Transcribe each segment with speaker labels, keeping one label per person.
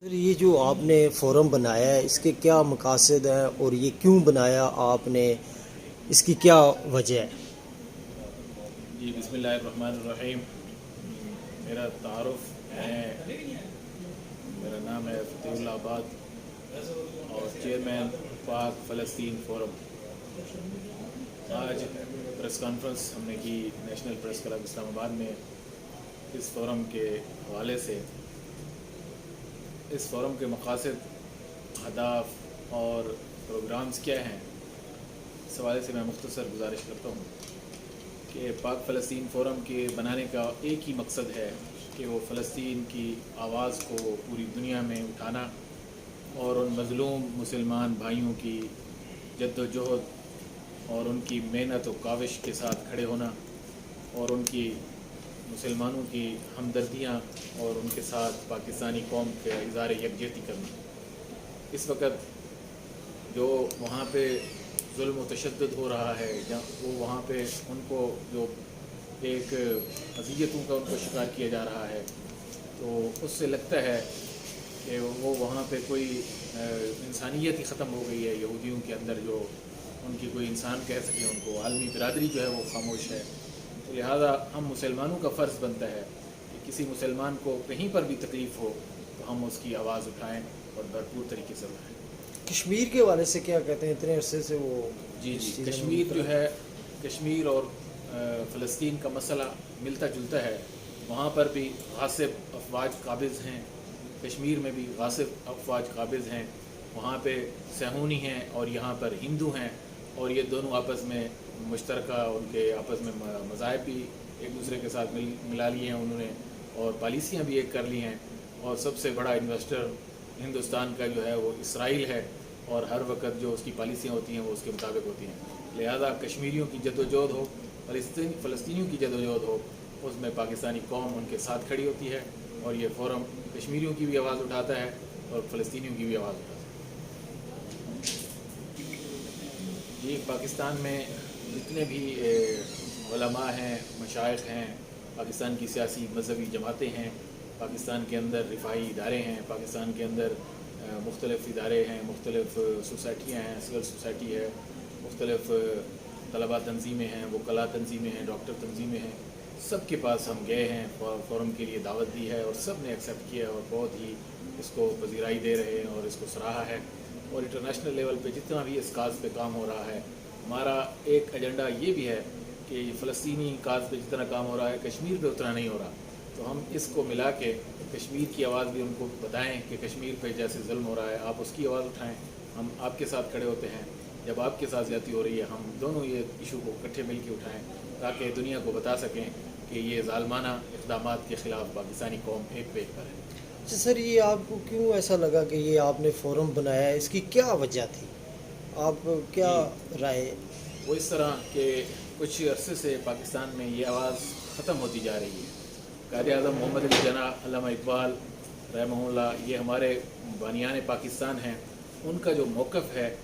Speaker 1: سر یہ جو آپ نے فورم بنایا ہے اس کے کیا مقاصد ہیں اور یہ کیوں بنایا آپ نے، اس کی کیا وجہ ہے؟
Speaker 2: جی بسم اللہ الرحمن الرحیم۔ میرا تعارف ہے، میرا نام ہے فتح اللہ آباد اور چیئرمین پاک فلسطین فورم۔ آج پریس کانفرنس ہم نے کی نیشنل پریس کلب اسلام آباد میں اس فورم کے حوالے سے۔ اس فورم کے مقاصد، اہداف اور پروگرامز کیا ہیں، اس حوالے سے میں مختصر گزارش کرتا ہوں کہ پاک فلسطین فورم کے بنانے کا ایک ہی مقصد ہے کہ وہ فلسطین کی آواز کو پوری دنیا میں اٹھانا اور ان مظلوم مسلمان بھائیوں کی جد و جہد اور ان کی محنت و کاوش کے ساتھ کھڑے ہونا اور ان کی مسلمانوں کی ہمدردیاں اور ان کے ساتھ پاکستانی قوم کے اظہار یکجہتی کرنا۔ اس وقت جو وہاں پہ ظلم و تشدد ہو رہا ہے، وہ وہاں پہ ان کو جو ایک اذیتوں کا ان کو شکار کیا جا رہا ہے، تو اس سے لگتا ہے کہ وہ وہاں پہ کوئی انسانیت ہی ختم ہو گئی ہے یہودیوں کے اندر، جو ان کی کوئی انسان کہہ سکے ان کو۔ عالمی برادری جو ہے وہ خاموش ہے، تو لہٰذا ہم مسلمانوں کا فرض بنتا ہے کہ کسی مسلمان کو کہیں پر بھی تکلیف ہو تو ہم اس کی آواز اٹھائیں اور بھرپور طریقے سے اٹھائیں۔
Speaker 1: کشمیر کے حوالے سے کیا کہتے ہیں؟ اتنے عرصے سے وہ
Speaker 2: جی کشمیر جو ہے، کشمیر اور فلسطین کا مسئلہ ملتا جلتا ہے۔ وہاں پر بھی غاصب افواج قابض ہیں، کشمیر میں بھی غاصب افواج قابض ہیں۔ وہاں پہ صہیونی ہیں اور یہاں پر ہندو ہیں، اور یہ دونوں آپس میں مشترکہ ان کے آپس میں مذاہب بھی ایک دوسرے کے ساتھ ملا لیے ہیں انہوں نے، اور پالیسیاں بھی ایک کر لی ہیں۔ اور سب سے بڑا انویسٹر ہندوستان کا جو ہے وہ اسرائیل ہے، اور ہر وقت جو اس کی پالیسیاں ہوتی ہیں وہ اس کے مطابق ہوتی ہیں۔ لہذا کشمیریوں کی جد و جہد ہو، فلسطینیوں کی جد و جہد ہو، اس میں پاکستانی قوم ان کے ساتھ کھڑی ہوتی ہے، اور یہ فورم کشمیریوں کی بھی آواز اٹھاتا ہے اور فلسطینیوں کی بھی آواز اٹھاتا ہے۔ یہ پاکستان میں جتنے بھی علماء ہیں، مشائخ ہیں، پاکستان کی سیاسی مذہبی جماعتیں ہیں، پاکستان کے اندر رفاہی ادارے ہیں، پاکستان کے اندر مختلف ادارے ہیں، مختلف سوسائٹیاں ہیں، سول سوسائٹی ہے، مختلف طلباء تنظیمیں ہیں، وکلاء تنظیمیں ہیں، ڈاکٹر تنظیمیں ہیں، سب کے پاس ہم گئے ہیں، فورم کے لیے دعوت دی ہے، اور سب نے ایکسیپٹ کیا اور بہت ہی اس کو پذیرائی دے رہے ہیں اور اس کو سراہا ہے۔ اور انٹرنیشنل لیول پہ جتنا بھی اس کاز پہ کام ہو رہا ہے، ہمارا ایک ایجنڈا یہ بھی ہے کہ فلسطینی کاز پہ جتنا کام ہو رہا ہے کشمیر پہ اتنا نہیں ہو رہا، تو ہم اس کو ملا کے کشمیر کی آواز بھی ان کو بتائیں کہ کشمیر پہ جیسے ظلم ہو رہا ہے آپ اس کی آواز اٹھائیں، ہم آپ کے ساتھ کھڑے ہوتے ہیں۔ جب آپ کے ساتھ زیادتی ہو رہی ہے، ہم دونوں یہ ایشو کو اکٹھے مل کے اٹھائیں تاکہ دنیا کو بتا سکیں کہ یہ ظالمانہ اقدامات کے خلاف پاکستانی قوم ایک پہ ایک پر ہے۔
Speaker 1: اچھا سر، یہ آپ کو کیوں ایسا لگا کہ یہ آپ نے فورم بنایا ہے؟ اس کی کیا وجہ تھی؟ آپ کیا رائے؟
Speaker 2: وہ اس طرح کہ کچھ عرصے سے پاکستان میں یہ آواز ختم ہوتی جا رہی ہے۔ قائد اعظم محمد علی جناح، علامہ اقبال رحمہ اللہ، یہ ہمارے بانیان پاکستان ہیں، ان کا جو موقف ہے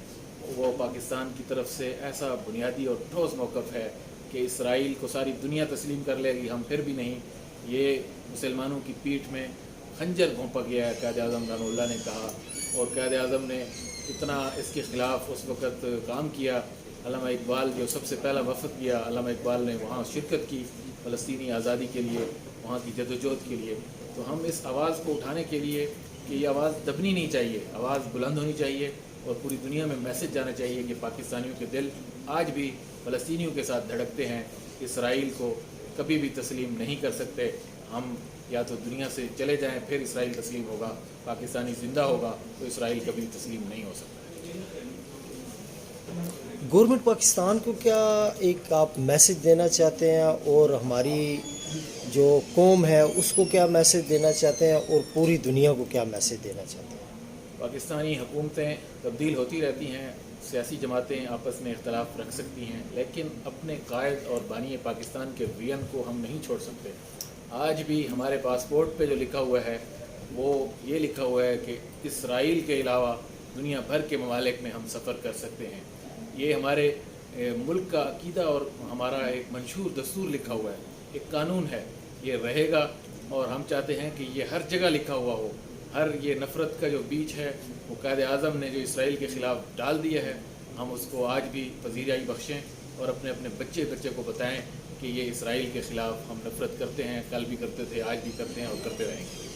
Speaker 2: وہ پاکستان کی طرف سے ایسا بنیادی اور ٹھوس موقف ہے کہ اسرائیل کو ساری دنیا تسلیم کر لے گی، ہم پھر بھی نہیں۔ یہ مسلمانوں کی پیٹھ میں خنجر گھونپا گیا ہے، قائد اعظم رحمہ اللہ نے کہا، اور قائد اعظم نے اتنا اس کے خلاف اس وقت کام کیا۔ علامہ اقبال جو سب سے پہلا وفد کیا، علامہ اقبال نے وہاں شرکت کی فلسطینی آزادی کے لیے، وہاں کی جد و جہد کے لیے۔ تو ہم اس آواز کو اٹھانے کے لیے کہ یہ آواز دبنی نہیں چاہیے، آواز بلند ہونی چاہیے، اور پوری دنیا میں میسج جانا چاہیے کہ پاکستانیوں کے دل آج بھی فلسطینیوں کے ساتھ دھڑکتے ہیں، اسرائیل کو کبھی بھی تسلیم نہیں کر سکتے۔ ہم یا تو دنیا سے چلے جائیں پھر اسرائیل تسلیم ہوگا، پاکستانی زندہ ہوگا تو اسرائیل کبھی تسلیم نہیں ہو سکتا۔
Speaker 1: گورنمنٹ پاکستان کو کیا ایک آپ میسج دینا چاہتے ہیں، اور ہماری جو قوم ہے اس کو کیا میسج دینا چاہتے ہیں، اور پوری دنیا کو کیا میسج دینا چاہتے ہیں؟
Speaker 2: پاکستانی حکومتیں تبدیل ہوتی رہتی ہیں، سیاسی جماعتیں آپس میں اختلاف رکھ سکتی ہیں، لیکن اپنے قائد اور بانی پاکستان کے وین کو ہم نہیں چھوڑ سکتے۔ آج بھی ہمارے پاسپورٹ پہ جو لکھا ہوا ہے وہ یہ لکھا ہوا ہے کہ اسرائیل کے علاوہ دنیا بھر کے ممالک میں ہم سفر کر سکتے ہیں۔ یہ ہمارے ملک کا عقیدہ اور ہمارا ایک منشور دستور لکھا ہوا ہے، ایک قانون ہے، یہ رہے گا، اور ہم چاہتے ہیں کہ یہ ہر جگہ لکھا ہوا ہو، ہر یہ نفرت کا جو بیج ہے وہ قائد اعظم نے جو اسرائیل کے خلاف ڈال دیا ہے، ہم اس کو آج بھی پذیرائی بخشیں اور اپنے اپنے بچے کو بتائیں کہ یہ اسرائیل کے خلاف ہم نفرت کرتے ہیں، کل بھی کرتے تھے، آج بھی کرتے ہیں اور کرتے رہیں گے۔